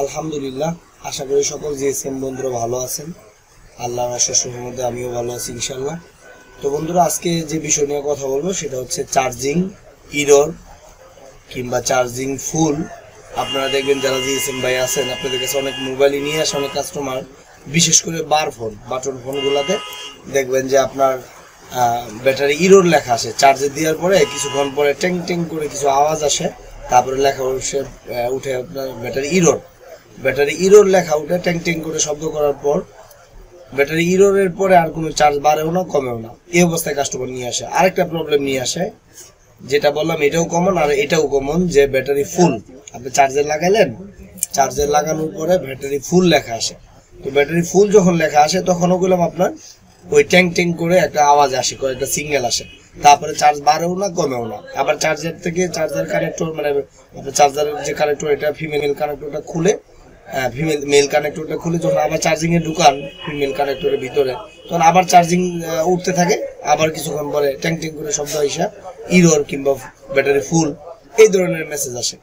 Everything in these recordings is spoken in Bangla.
আলহামদুলিল্লাহ, আশা করি সকল জিএসএম বন্ধুরা ভালো আছেন। আল্লাহর অশেষ রহমতে আমিও ভালো আছি ইনশাল্লাহ। তো বন্ধুরা, আজকে যে বিষয় নিয়ে কথা বলবো সেটা হচ্ছে চার্জিং ইরর কিংবা চার্জিং ফুল। আপনারা দেখবেন যারা জিএসএম ভাই আছেন, আপনাদের কাছে অনেক মোবাইলই নিয়ে আসে অনেক কাস্টমার, বিশেষ করে বাটন ফোনগুলোতে দেখবেন যে আপনার ব্যাটারি ইরর লেখা আসে। চার্জে দেওয়ার পরে কিছুক্ষণ পরে ট্যাং ট্যাং করে কিছু আওয়াজ আসে, তারপরে লেখা উঠে আপনার ব্যাটারি ইরর লেখা উঠে ট্যাং ট্যাং করে শব্দ করার পর ব্যাটারি ইররের পরে আর কোনো চার্জ বাড়েও না কমেও না, এই অবস্থায় কাস্টমার নিয়ে আসে। আরেকটা প্রবলেম নিয়ে আসে, যেটা বললাম এটাও কমন আর এটাও কমন, যে ব্যাটারি ফুল। আপনি চার্জার লাগাইলেন, চার্জার লাগানোর পরে ব্যাটারি ফুল লেখা আসে। তো ব্যাটারি ফুল যখন লেখা আসে তখন ওগুলো আপনার ওই ট্যাং ট্যাং করে একটা আওয়াজ আসে, কয়েকটা সিগন্যাল আসে, তারপরে চার্জ বাড়েও না কমেও না। আবার চার্জার থেকে চার্জার কানেক্টর, মানে আপনার চার্জারের যে কানেক্টর, এটা ফিমেল কানেক্টরটা খুলে মেল কানেক্টরটা খুলে যখন আবার চার্জিং এ ঢুকান ফিমেল কানেক্টরের ভিতরে, তখন আবার চার্জিং উঠতে থাকে। আবার কিছুক্ষণ পরে ট্যাং ট্যাং করে শব্দ আসা ইরর কিংবা ব্যাটারি ফুল, এই ধরনের মেসেজ আসে।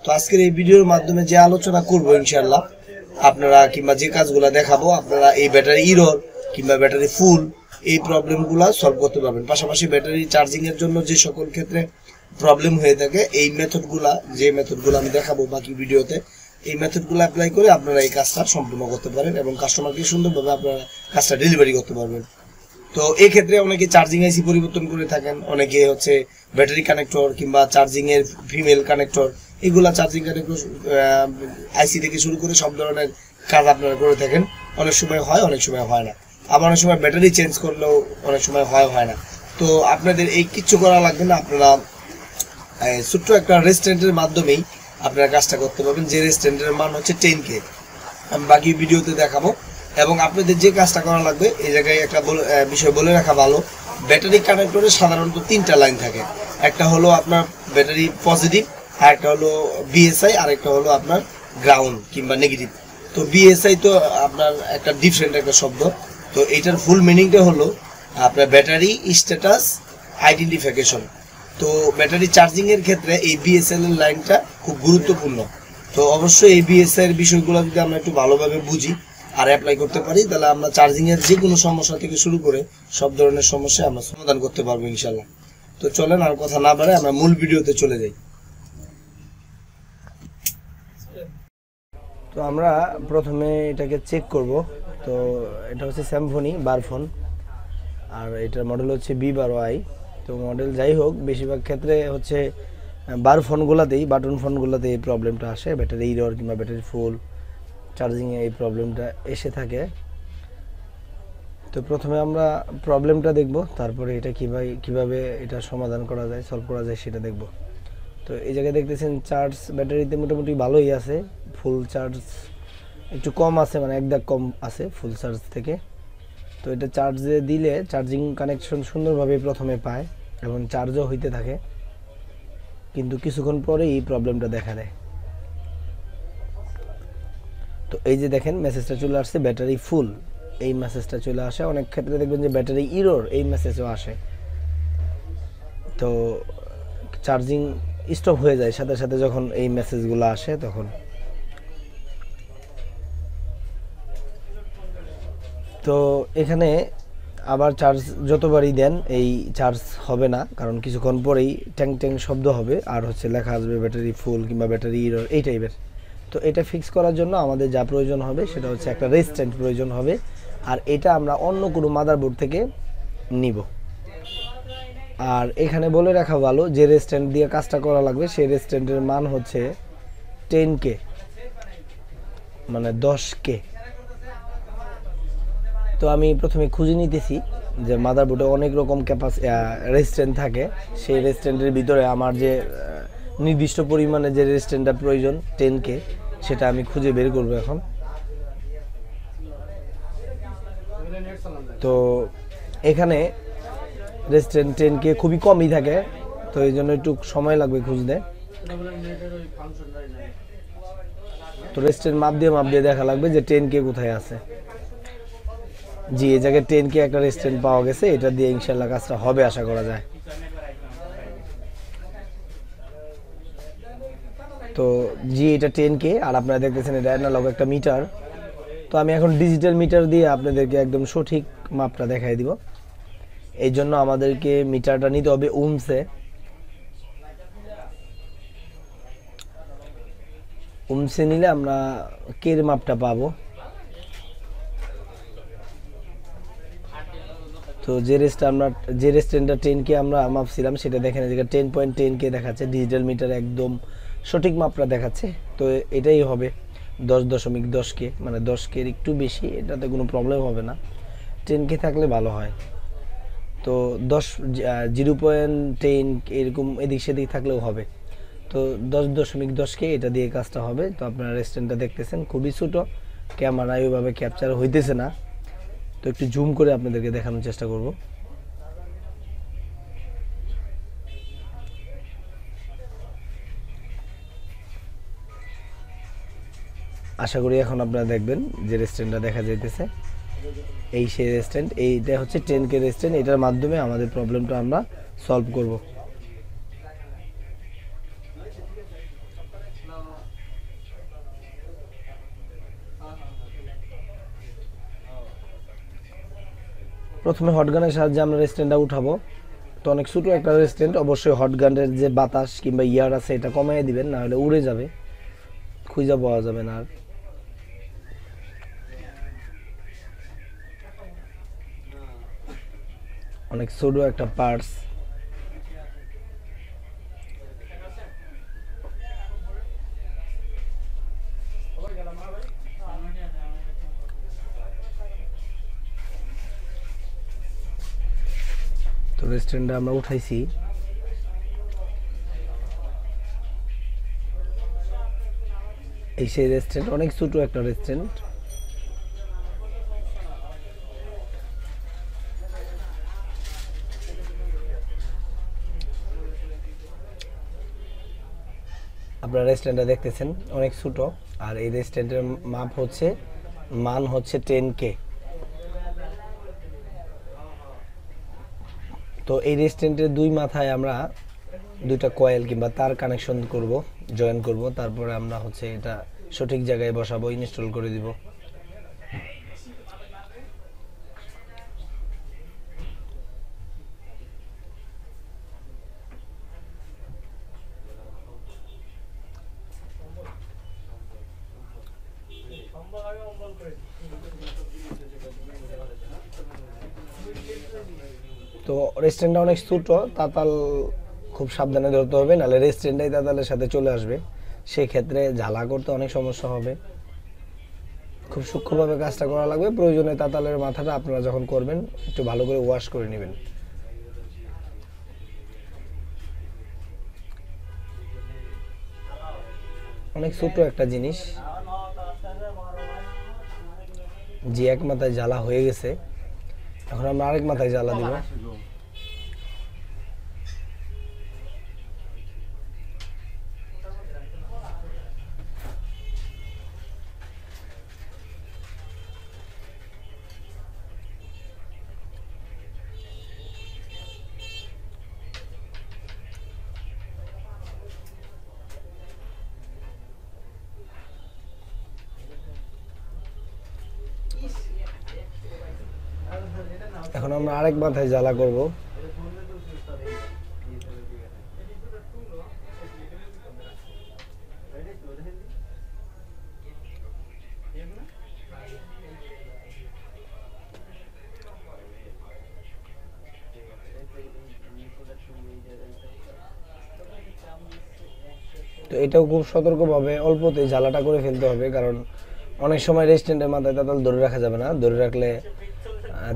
তো আজকের এই ভিডিওর মাধ্যমে যে আলোচনা করবো ইনশাল্লাহ, আপনারা কিংবা যে কাজগুলো দেখাবো, আপনারা এই ব্যাটারি ইরর কিংবা ব্যাটারি ফুল এই প্রবলেমগুলো সলভ করতে পারবেন। পাশাপাশি ব্যাটারি চার্জিং এর জন্য যে সকল ক্ষেত্রে প্রবলেম হয়ে থাকে, এই মেথডগুলো আমি দেখাবো বাকি ভিডিওতে, এই মেথডগুলো অ্যাপ্লাই করে আপনারা এই কাজটা সম্পূর্ণ করতে পারেন এবং কাস্টমারকে সুন্দরভাবে আপনারা কাজটা ডেলিভারি করতে পারবেন। তো এই ক্ষেত্রে অনেকে চার্জিং আইসি পরিবর্তন করে থাকেন, অনেকে হচ্ছে ব্যাটারি কানেক্টর কিংবা চার্জিং এর ফিমেল কানেক্টর, এগুলা চার্জিং কানেক্টর আইসি থেকে শুরু করে সব ধরনের কাজ আপনারা করে থাকেন। অনেক সময় হয়, অনেক সময় হয় না। আবার অনেক সময় ব্যাটারি চেঞ্জ করলেও অনেক সময় হয় না। তো আপনাদের এই কিচ্ছু করা লাগবে না, আপনারা ছোট্ট একটা রেস্টুরেন্টের মাধ্যমেই আপনারা কাজটা করতে পারবেন, যে রেস্টুরেন্টের মান হচ্ছে 10K। আমি বাকি ভিডিওতে দেখাবো। এবং আপনাদের যে কাজটা করা লাগবে, এই জায়গায় একটা বিষয় বলে রাখা ভালো, ব্যাটারি কানেক্টরে সাধারণত 3টা লাইন থাকে। একটা হলো আপনার ব্যাটারি পজিটিভ, আর একটা হলো বিএসআই, আর একটা হলো আপনার গ্রাউন্ড কিংবা নেগেটিভ। তো বিএসআই তো আপনার একটা ডিফারেন্ট একটা শব্দ। তো এইটার ফুল মিনিংটা হলো আপনার ব্যাটারি স্ট্যাটাস আইডেন্টিফিকেশন। তো ব্যাটারি চার্জিং এর ক্ষেত্রে এই বিএসএল এর লাইনটা খুব গুরুত্বপূর্ণ। তো অবশ্যই এই বিএসআই এর বিষয়গুলো যদি আমরা একটু ভালোভাবে বুঝি আর অ্যাপ্লাই করতে পারি, তাহলে আমরা চার্জিং এর যে কোনো সমস্যা থেকে শুরু করে সব ধরনের সমস্যা আমরা সমাধান করতে পারবো ইনশাল্লাহ। তো চলেন আর কথা না বাড়াই আমরা মূল ভিডিওতে চলে যাই। তো আমরা প্রথমে এটাকে চেক করব। তো এটা হচ্ছে স্যামসং বার ফোন, আর এটার মডেল হচ্ছে B12i। তো মডেল যাই হোক, বেশিরভাগ ক্ষেত্রে হচ্ছে বার ফোনগুলোতেই, বাটন ফোনগুলোতে এই প্রবলেমটা আসে, ব্যাটারি ইরর কিংবা ব্যাটারি ফুল চার্জিংয়ে এই প্রবলেমটা এসে থাকে। তো প্রথমে আমরা প্রবলেমটা দেখব, তারপরে এটা কিভাবে এটা সমাধান করা যায়, সলভ করা যায় সেটা দেখব। তো এই জায়গায় দেখতেছেন চার্জ ব্যাটারিতে মোটামুটি ভালোই আছে, ফুল চার্জ একটু কম আছে, মানে একদম কম আছে ফুল চার্জ থেকে। তো এটা চার্জে দিলে চার্জিং কানেকশন সুন্দরভাবে প্রথমে পায় এবং চার্জও হইতে থাকে, কিন্তু কিছুক্ষণ পরেই এই প্রবলেমটা দেখা দেয়। তো এই যে দেখেন মেসেজটা চলে আসছে ব্যাটারি ফুল, এই মেসেজটা চলে আসে। অনেক ক্ষেত্রে দেখবেন যে ব্যাটারি ইরর এই মেসেজও আসে। তো চার্জিং স্টপ হয়ে যায় সাথে সাথে যখন এই মেসেজগুলো আসে তখন। তো এখানে আবার চার্জ যতবারই দেন এই চার্জ হবে না, কারণ কিছুক্ষণ পরেই ট্যাং ট্যাং শব্দ হবে আর হচ্ছে লেখা আসবে ব্যাটারি ফুল কিংবা ব্যাটারি ইরর এই টাইপের। তো এটা ফিক্স করার জন্য আমাদের যা প্রয়োজন হবে সেটা হচ্ছে একটা রেজিস্ট্যান্ট প্রয়োজন হবে, আর এটা আমরা অন্য কোনো মাদারবোর্ড থেকে নিব। আর এখানে বলে রাখা ভালো, যে রেজিস্ট্যান্ট দিয়ে কাজটা করা লাগবে সেই রেজিস্ট্যান্টের মান হচ্ছে 10K, মানে 10K। তো আমি প্রথমে খুঁজে নিতেছি যে মাদারবোর্ডে অনেক রকম রেজিস্ট্যান্ট থাকে, সেই রেজিস্ট্যান্টের ভিতরে আমার যে নির্দিষ্ট পরিমাণে যে রেজিস্ট্যান্টটা প্রয়োজন 10K, সেটা আমি খুঁজে বের করব এখন। তো এখানে রেজিস্ট্যান্ট 10K খুবই কমই থাকে, তো এই জন্য একটু সময় লাগবে খুঁজতে। তো রেজিস্ট্যান্ট মাপ দিয়ে দেখা লাগবে যে 10K কোথায় আছে। জি, এই জায়গায় 10K একটা রেজিস্ট্যান্ট পাওয়া গেছে, এটা দিয়ে ইনশাল্লাহ কাজটা হবে আশা করা যায়। তো জি এটা 10K, আর আপনারা দেখতেছেন এটা অ্যানালগ একটা মিটার। তো আমি এখন ডিজিটাল মিটার দিয়ে আপনাদেরকে একদম সঠিক মাপটা দেখাই দিব। এই জন্য আমাদেরকে মিটারটা নিতে হবে ওমসে। ওমসে নিলে আমরা কের মাপটা পাবো। তো যে রেস্টুরেন্টটা 10K আমরা মাপছিলাম সেটা দেখেন এদিকে 10.10K দেখাচ্ছে, ডিজিটাল মিটার একদম সঠিক মাপটা দেখাচ্ছে। তো এটাই হবে 10.10K, মানে 10K একটু বেশি, এটাতে কোনো প্রবলেম হবে না। 10K থাকলে ভালো হয়। তো 0.10 এরকম এদিক সেদিক থাকলেও হবে। তো 10.10K এটা দিয়ে কাজটা হবে। তো আপনারা রেস্টুরেন্টটা দেখতেছেন খুবই ছোটো, ক্যামেরায় ওইভাবে ক্যাপচার হইতেছে না। তো একটু জুম করে আপনাদেরকে দেখানোর চেষ্টা করব। আশা করি এখন আপনারা দেখবেন যে রেস্টুরেন্টটা দেখা যাইতেছে, এই সেই রেস্টুরেন্ট। এইটা হচ্ছে 10K রেস্টুরেন্ট, এটার মাধ্যমে আমাদের প্রবলেমটা আমরা সলভ করব। প্রথমে হটগানের সাহায্যে আমরা রেস্টুরেন্টটা উঠাবো। তো অনেক ছোটো একটা রেস্টুরেন্ট, অবশ্যই হটগানের যে বাতাস কিংবা ইয়ার আছে এটা কমাই দিবেন, না হলে উড়ে যাবে, খুঁজে পাওয়া যাবে না আর। অনেক ছোটো একটা পার্টস। তো রেস্টুরেন্টটা আমরা উঠাইছি। এই সেই রেস্টুরেন্ট, অনেক ছোটো একটা রেস্টুরেন্ট। আপনারা রেস্টুরেন্টটা দেখতেছেন অনেক ছোটো, আর এই রেস্টুরেন্টের মান হচ্ছে 10K। তো এই রেস্টুরেন্টের দুই মাথায় আমরা দুইটা কয়েল কিংবা তার কানেকশন করব, জয়েন করব, তারপরে আমরা হচ্ছে এটা সঠিক জায়গায় বসাবো, ইনস্টল করে দিব। তো রেস্টুরেন্টটা অনেক ছোট, তাতাল খুব সাবধানে ধরতে হবে, নাহলে রেস্টুরেন্টটাই তাতালের সাথে চলে আসবে, সেক্ষেত্রে জ্বালা করতে অনেক সমস্যা হবে। খুব সূক্ষ্মভাবে কাজটা করা লাগবে। প্রয়োজনে তাতালের মাথাটা আপনারা যখন করবেন একটু ভালো করে ওয়াশ করে নেবেন। অনেক ছোট একটা জিনিস, যে এক মাথায় জ্বালা হয়ে গেছে, এখন আমরা আরেক মাথায় জ্বালা দিব। এখন আমরা আরেক মাথায় জ্বালা করব। তো এটাও খুব সতর্কভাবে অল্পতে জ্বালাটা করে ফেলতে হবে, কারণ অনেক সময় রেস্টুরেন্টের মাথায় তাতাল ধরে রাখা যাবে না। ধরে রাখলে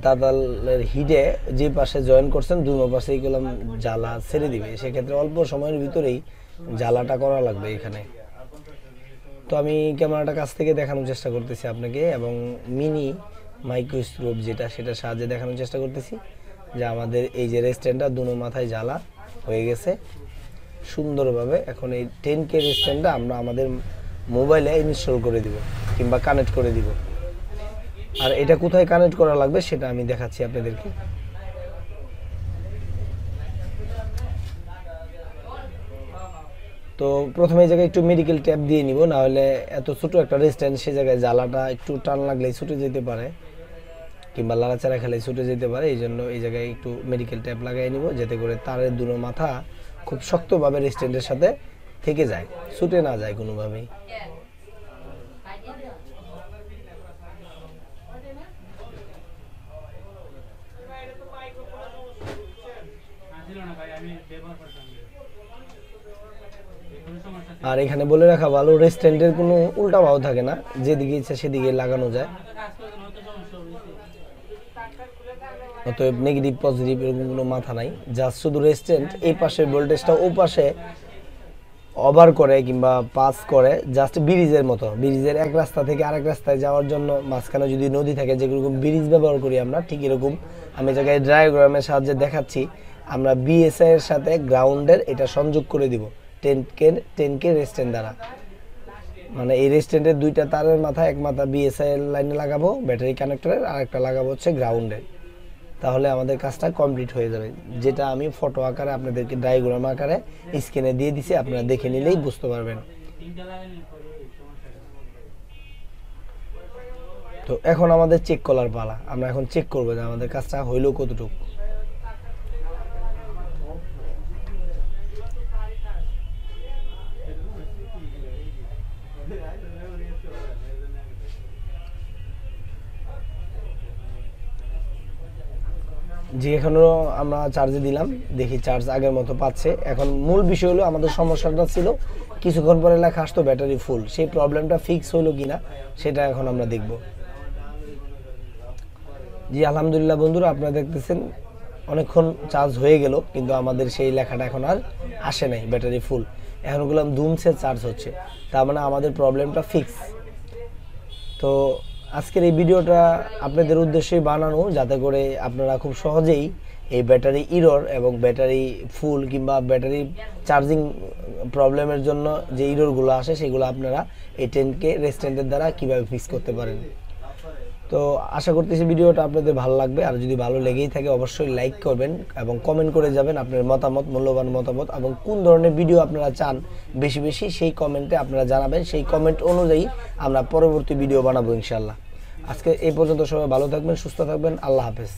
তাতালের হিটে যে পাশে জয়েন করছেন দুই পাশে এইগুলো জ্বালা ছেড়ে দিবে, সেক্ষেত্রে অল্প সময়ের ভিতরেই জ্বালাটা করা লাগবে এখানে। তো আমি ক্যামেরাটা কাছ থেকে দেখানোর চেষ্টা করতেছি আপনাকে, এবং মিনি মাইক্রোস্কোপ যেটা সেটার সাহায্যে দেখানোর চেষ্টা করতেছি যে আমাদের এই যে রেস্টুরেন্টটা দুনো মাথায় জ্বালা হয়ে গেছে সুন্দরভাবে। এখন এই 10K রেস্টুরেন্টটা আমরা আমাদের মোবাইলে ইনস্টল করে দিব কিংবা কানেক্ট করে দিব। আর এটা কোথায় কানেক্ট করা লাগবে সেটা আমি দেখাচ্ছি আপনাদেরকে। তো প্রথমে এই জায়গায় একটু মেডিকেল ট্যাপ দিয়ে নিব, না হলে এত ছোট একটা রেস্ট্যান্ড সে জায়গায় জ্বালাটা একটু টান লাগলেই ছুটে যেতে পারে কিংবা লাড়াচাড়া খেলে ছুটে যেতে পারে। এই জন্য এই জায়গায় একটু মেডিকেল ট্যাপ লাগাই নিব, যাতে করে তারের দুটো মাথা খুব শক্তভাবে রেস্ট্যান্ডের সাথে থেকে যায়, ছুটে না যায় কোনোভাবেই। আর এখানে বলে রাখা ভালো, রেস্ট্যান্ডের কোনো উল্টা ভাও থাকে না, যেদিকে ইচ্ছা সেদিকে লাগানো যায়। অতএব নেগেটিভ পজিটিভ এরকম কোনো মাথা নাই, জাস্ট শুধু রেস্ট্যান্ড এই পাশের ভোল্টেজটা ও পাশে ওভার করে কিংবা পাস করে, জাস্ট ব্রিজের মতো। ব্রিজের এক রাস্তা থেকে আরেক রাস্তায় যাওয়ার জন্য মাঝখানে যদি নদী থাকে, যেরকম ব্রিজ ব্যবহার করি আমরা, ঠিক এরকম আমি জায়গায় ডায়াগ্রামের সাহায্যে দেখাচ্ছি। আমরা বিএসআই এর সাথে গ্রাউন্ডের এটা সংযোগ করে দিব 10K রেস্ট্যান্ড দ্বারা। মানে এই রেস্ট্যান্ডের দুইটা তারের মাথা, এক মাথা বিএসআই এর লাইনে লাগাবো ব্যাটারি কানেক্টরের, আর একটা লাগাবো হচ্ছে গ্রাউন্ডে। তাহলে আমাদের কাজটা কমপ্লিট হয়ে যাবে, যেটা আমি ফটো আকারে আপনাদেরকে ডায়াগ্রাম আকারে স্ক্রিনে দিয়ে দিছি, আপনারা দেখে নিলেই বুঝতে পারবেন। তো এখন আমাদের চেক করার পালা, আমরা এখন চেক করবো যে আমাদের কাজটা হইলো কতটুকু। যে এখনো আমরা চার্জে দিলাম, দেখি চার্জ আগের মতো পাচ্ছে। এখন মূল বিষয় হলো আমাদের সমস্যাটা ছিল কিছুক্ষণ পরে লেখা আসতো ব্যাটারি ফুল, সেই প্রবলেমটা ফিক্স হলো কিনা সেটা এখন আমরা দেখব। জি আলহামদুলিল্লাহ বন্ধুরা, আপনারা দেখতেছেন অনেকক্ষণ চার্জ হয়ে গেল, কিন্তু আমাদের সেই লেখাটা এখন আর আসে নাই ব্যাটারি ফুল। এখন ওগুলো দুমছে চার্জ হচ্ছে, তার মানে আমাদের প্রবলেমটা ফিক্স। তো আজকের এই ভিডিওটা আপনাদের উদ্দেশ্যেই বানানো, যাতে করে আপনারা খুব সহজেই এই ব্যাটারি ইরর এবং ব্যাটারি ফুল কিংবা ব্যাটারি চার্জিং প্রবলেমের জন্য যে ইররগুলো আসে সেগুলো আপনারা এই 10K রেস্ট্যান্ডের দ্বারা কীভাবে ফিক্স করতে পারেন। তো আশা করতেছি ভিডিওটা আপনাদের ভালো লাগবে, আর যদি ভালো লেগেই থাকে অবশ্যই লাইক করবেন এবং কমেন্ট করে যাবেন আপনার মতামত, মূল্যবান মতামত, এবং কোন ধরনের ভিডিও আপনারা চান বেশি বেশি সেই কমেন্টে আপনারা জানাবেন। সেই কমেন্ট অনুযায়ী আমরা পরবর্তী ভিডিও বানাবো ইনশাল্লাহ। আজকে এই পর্যন্ত সবাই ভালো থাকবেন, সুস্থ থাকবেন, আল্লাহ হাফেজ।